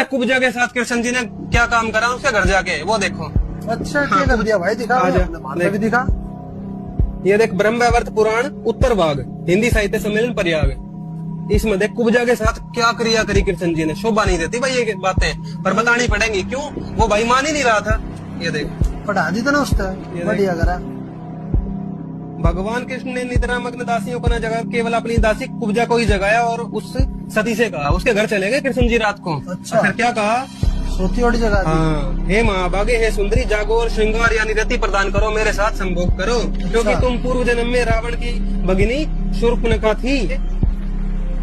कुब्जा के साथ कृष्ण जी ने क्या काम करा उसके घर जाके, वो देखो। अच्छा क्या कर दिया भाई, दिखा भी दिखा। ये देख ब्रह्मवैवर्त पुराण उत्तर भाग हिंदी साहित्य सम्मेलन प्रयाग, इसमें देख कुब्जा के साथ क्या क्रिया करी कृष्ण जी ने। शोभा नहीं देती भाई ये बातें, पर बतानी पड़ेंगी, क्यों वो भाई मान ही नहीं रहा था। ये देख पढ़ा दी था ना उसका, बढ़िया करा। भगवान कृष्ण ने निद्रा मग्न दासियों को न जगा, केवल अपनी दासी कुब्जा को ही जगाया और उस सती से कहा, उसके घर चले गए कृष्ण जी रात को। अच्छा। फिर क्या कहा, सोती ओढ़ी जगह दी। हाँ, हे माँ भागे हे सुंदरी, जागो और श्रृंगार यानी रति प्रदान करो, मेरे साथ संभोग करो, क्योंकि तुम पूर्व जन्म में रावण की भगिनी शूर्पणखा थी।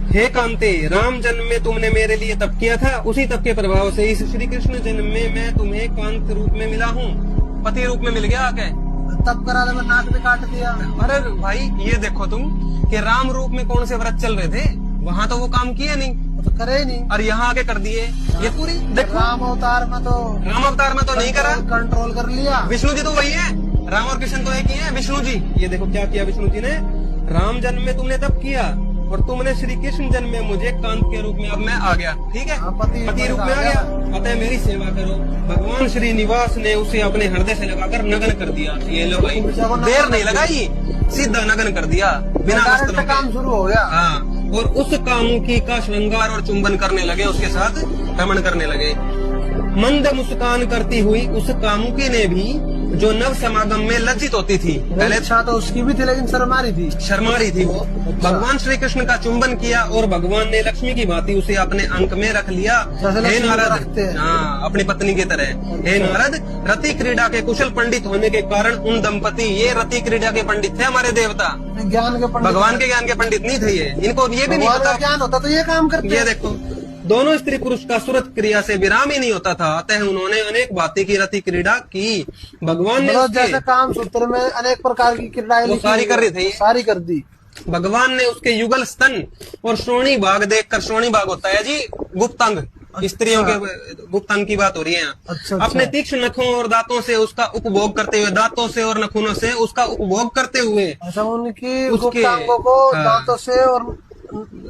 हे कांते, राम जन्म में तुमने मेरे लिए तप किया था, उसी तप के प्रभाव से इस श्री कृष्ण जन्म में मैं तुम्हें कांत रूप में मिला हूँ, पति रूप में मिल गया आके। तब करा दे, नाक भी काट दिया। अरे भाई ये देखो तुम कि राम रूप में कौन से व्रत चल रहे थे, वहाँ तो वो काम किए नहीं, तो करे ही नहीं, और यहाँ आके कर दिए। ये पूरी देखो राम अवतार में तो नहीं करा, कंट्रोल कर लिया। विष्णु जी तो वही है, राम और कृष्ण तो एक ही है, विष्णु जी। ये देखो क्या किया विष्णु जी ने, राम जन्म में तुमने तप किया और तुमने श्री कृष्ण जन्म में मुझे कांत के रूप में अब मैं आ गया, ठीक है, पति रूप में आ गया, अतः मेरी सेवा करो। भगवान श्री निवास ने उसे अपने हृदय से लगाकर नग्न कर दिया। ये लो भाई, देर नहीं लगाई, सीधा नग्न कर दिया बिना वस्त्रों के। काम शुरू हो गया। हाँ, और उस कामुकी का श्रृंगार और चुंबन करने लगे, उसके साथ रमण करने लगे। मंद मुस्कान करती हुई उस कामुकी ने भी, जो नव समागम में लज्जित होती थी, पहले इच्छा तो उसकी भी थी लेकिन शर्मा रही थी वो। भगवान श्री कृष्ण का चुंबन किया और भगवान ने लक्ष्मी की भांति उसे अपने अंक में रख लिया। हे नारद, हाँ अपनी पत्नी की तरह। हे नारद, रति क्रीड़ा के कुशल पंडित होने के कारण उन दंपति, ये रति क्रीड़ा के पंडित थे हमारे देवता, ज्ञान के पंडित, भगवान के ज्ञान के पंडित नहीं थे ये, इनको ये भी नहीं पता ज्ञान होता तो ये काम करते। ये देखो दोनों स्त्री पुरुष का सुरत क्रिया से विराम ही नहीं होता था, अतः उन्होंने अनेक बातें की रति क्रीड़ा की। भगवान ने जैसे काम सूत्र में अनेक प्रकार की क्रीड़ाएं सारी कर रही थी, सारी कर दी। भगवान ने उसके युगल स्तन और श्रोणी भाग देखकर, श्रोणी भाग होता है जी गुप्तांग, स्त्रियों के गुप्तांग की बात हो रही है यहाँ। अच्छा, अपने तीक्ष्ण नखों और दांतों से उसका उपभोग करते हुए, दांतों से और नखूनों से उसका उपभोग करते हुए, अच्छा उनकी गुप्तांगों को दांतों से और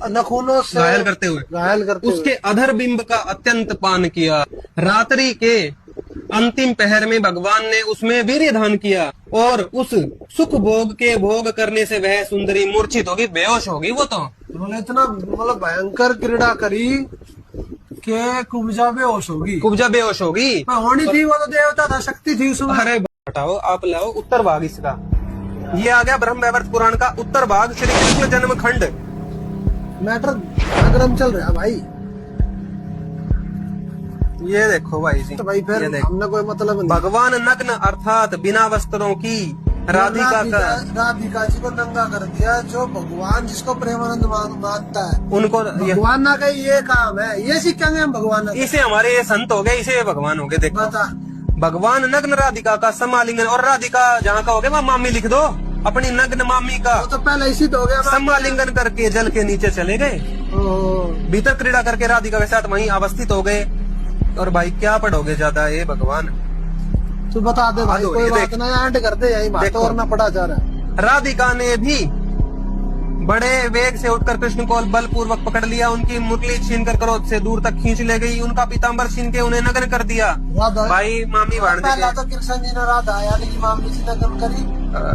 नखूनों से घायल करते उसके अधर बिंब का अत्यंत पान किया। रात्रि के अंतिम पहर में भगवान ने उसमें वीर्य दान किया और उस सुख भोग के भोग करने से वह सुंदरी मूर्छित होगी, बेहोश होगी। वो तो उन्होंने इतना मतलब भयंकर क्रीड़ा करी कि कुब्जा बेहोश होगी। होनी थी, वो तो देवता था, शक्ति थी उसमें। अरे हटाओ, आप लाओ उत्तर भाग इसका। ये आ गया ब्रह्मवैवर्त पुराण का उत्तर भाग, श्री कृष्ण जन्म खंड। मैटर गरम चल रहा है भाई। ये देखो भाई जी, तो भाई फिर हमने कोई मतलब नहीं। भगवान नग्न अर्थात बिना वस्त्रों की राधिका जी को नंगा कर दिया। जो भगवान जिसको प्रेमानंद मानता है उनको भगवान ना कहे ये काम है, ये सीखेंगे हम भगवान। इसे हमारे ये संत हो गए, इसे भगवान हो गए। देखो भगवान नग्न राधिका का समालिंगन, और राधिका जहाँ का हो गया वहाँ मामी लिख दो, अपनी नग्न मामी का तो पहले इसी तो हो गया। समालिंगन करके जल के नीचे चले गए, भीतर क्रीड़ा करके राधिका के साथ वहीं अवस्थित हो गए। और भाई क्या पढ़ोगे ज्यादा, ये भगवान तू बता दे भाई, कोई बात ना, एंड कर दे, यही बात और ना पढ़ा जा रहा है। राधिका ने भी बड़े वेग से उठकर कृष्ण को बलपूर्वक पकड़ लिया, उनकी मुरली छीनकर क्रोध से दूर तक खींच ले गई, उनका पीताम्बर छीन के उन्हें नग्न कर दिया। भाई मामी पहला तो कृष्ण जी ने राधा यानी कि मामी जी नग्न करी,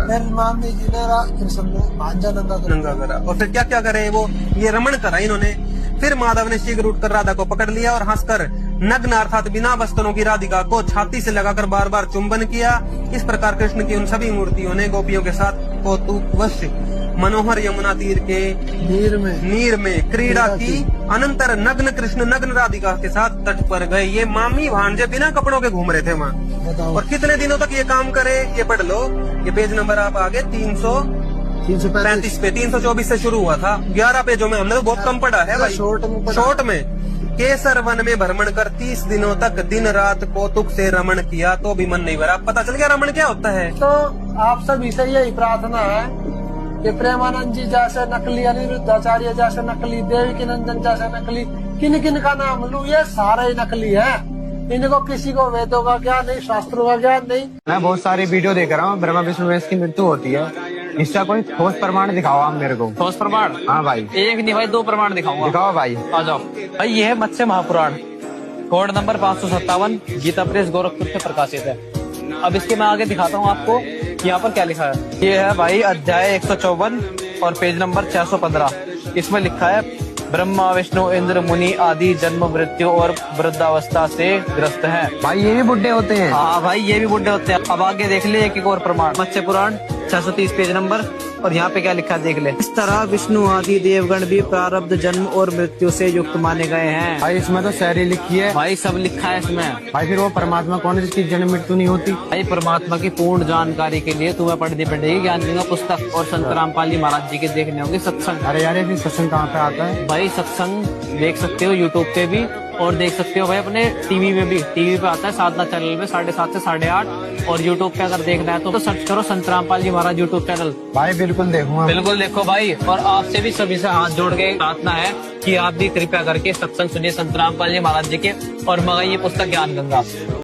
फिर मामी जी ने कृष्ण ने भांजा नंगा करा, और फिर क्या क्या करे वो, ये रमण करा इन्होंने। फिर माधव ने शीघ्र उठकर राधा को पकड़ लिया और हंसकर नग्न अर्थात बिना वस्त्रों की राधिका को छाती से लगाकर बार बार चुंबन किया। इस प्रकार कृष्ण की उन सभी मूर्तियों ने गोपियों के साथ कौतुकवश मनोहर यमुना तीर के नीर में क्रीड़ा की। अनंतर नग्न कृष्ण नग्न राधिका के साथ तट पर गए। ये मामी भांजे बिना कपड़ों के घूम रहे थे वहाँ। और कितने दिनों तक ये काम करे, ये पढ़ लो, ये पेज नंबर आप आगे 335 पे, 324 से शुरू हुआ था, 11 पेजों में हमने तो बहुत कम पढ़ा है भाई। शॉर्ट में केसर वन में भ्रमण कर 30 दिनों तक दिन रात कौतुक से रमण किया, तो भी मन नहीं भरा। पता चल गया रमण क्या होता है। तो आप सभी से यही प्रार्थना है कि प्रेमानंद जी जैसे नकली, अनिरुद्धाचार्य जैसे नकली, देवकी नंदन जैसे नकली, किन किन का नाम लूं, ये सारे ही नकली है। इनको किसी को वेदों का ज्ञान नहीं, शास्त्रों का ज्ञान नहीं। मैं बहुत सारी वीडियो देख रहा हूँ, ब्रह्मा विष्णु महेश की मृत्यु होती है, इसका कोई ठोस प्रमाण दिखाओ आप मेरे को। ठोस प्रमाण? हाँ भाई। एक नहीं भाई, 2 प्रमाण दिखाऊंगा। दिखाओ भाई। आ जाओ भाई। ये है मत्स्य महापुराण, कोड नंबर 557 गीता प्रेस गोरखपुर से प्रकाशित है। अब इसके मैं आगे दिखाता हूँ आपको कि यहाँ पर क्या लिखा है। ये है भाई अध्याय 154 और पेज नंबर 615। इसमें लिखा है ब्रह्मा विष्णु इंद्र मुनि आदि जन्म मृत्यु और वृद्धावस्था से ग्रस्त हैं। भाई ये भी बुड्ढे होते हैं। हाँ भाई ये भी बुढ़े होते हैं। अब आगे देख ले एक और प्रमाण, मत्स्य पुराण 630 पेज नंबर, और यहाँ पे क्या लिखा है देख ले। इस तरह विष्णु आदि देवगण भी प्रारब्ध जन्म और मृत्यु से युक्त माने गए हैं। भाई इसमें तो शायरी लिखी है। भाई सब लिखा है इसमें। भाई फिर वो परमात्मा कौन है जिसकी जन्म मृत्यु नहीं होती? भाई परमात्मा की पूर्ण जानकारी के लिए तुम्हें पढ़नी पड़ेगी ज्ञान गंगा पुस्तक, और संत रामपाल जी महाराज जी के देखने होंगे सत्संग। अरे यार ये फिर सत्संग कहाँ पे आता है? भाई सत्संग देख सकते हो यूट्यूब पे भी, और देख सकते हो भाई अपने टीवी में भी। टीवी पे आता है साधना चैनल में 7:30 से 8:30, और यूट्यूब पे अगर देखना है तो सर्च करो संत रामपाल जी महाराज यूट्यूब चैनल। भाई बिल्कुल देखूंगा। बिल्कुल देखो भाई, और आपसे भी सभी से हाथ जोड़ के प्रार्थना है कि आप भी कृपया करके सत्संग सुनिए संत रामपाल जी महाराज जी के, और मंगाइए पुस्तक ज्ञान गंगा।